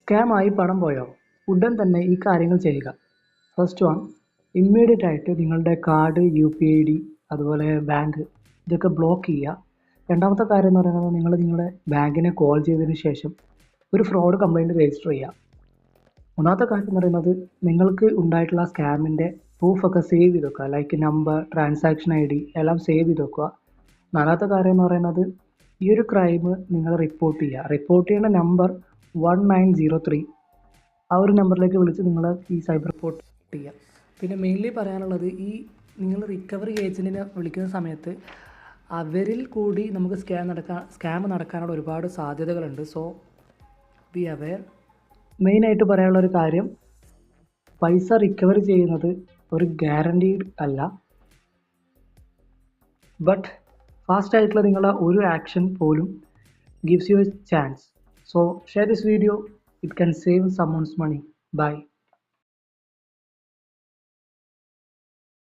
Scam ആയി പണം പോയോ? ഉടൻ തന്നെ ഈ കാര്യങ്ങൾ ചെയ്യുക. ഫസ്റ്റ് വൺ, ഇമ്മീഡിയറ്റ് ആയിട്ട് നിങ്ങളുടെ കാർഡ്, UPI ID, അതുപോലെ ബാങ്ക് ഇതൊക്കെ ബ്ലോക്ക് ചെയ്യുക. രണ്ടാമത്തെ കാര്യം എന്ന് പറയുന്നത് നിങ്ങളുടെ ബാങ്കിനെ കോൾ ചെയ്തതിന് ശേഷം ഒരു ഫ്രോഡ് കംപ്ലൈൻറ്റ് രജിസ്റ്റർ ചെയ്യുക. മൂന്നാമത്തെ കാര്യം എന്ന് പറയുന്നത് നിങ്ങൾക്ക് ഉണ്ടായിട്ടുള്ള സ്കാമിൻ്റെ പ്രൂഫൊക്കെ സേവ് ചെയ്ത് വെക്കുക. ലൈക്ക് നമ്പർ, ട്രാൻസാക്ഷൻ ID എല്ലാം സേവ് ചെയ്ത് വെക്കുക. നാലാമത്തെ കാര്യം എന്ന് പറയുന്നത് ഈ ഒരു ക്രൈം നിങ്ങൾ റിപ്പോർട്ട് ചെയ്യുക. റിപ്പോർട്ട് ചെയ്യേണ്ട നമ്പർ 1903, ആ ഒരു നമ്പറിലേക്ക് വിളിച്ച് നിങ്ങൾ ഈ സൈബർ റിപ്പോർട്ട് ചെയ്യുക. പിന്നെ മെയിൻലി പറയാനുള്ളത്, ഈ നിങ്ങൾ റിക്കവറി ഏജൻറ്റിനെ വിളിക്കുന്ന സമയത്ത് അവരിൽ കൂടി നമുക്ക് സ്കാം നടക്കാനുള്ള ഒരുപാട് സാധ്യതകളുണ്ട്. So be aware. മെയിനായിട്ട് പറയാനുള്ള ഒരു കാര്യം, പൈസ റിക്കവറി ചെയ്യുന്നത് ഒരു ഗ്യാരണ്ടീഡ് അല്ല. ബട്ട് ഫാസ്റ്റ് ആയിട്ടുള്ള നിങ്ങളുടെ ഒരു ആക്ഷൻ പോലും gives you a chance. So share this video, it can save someone's money. Bye.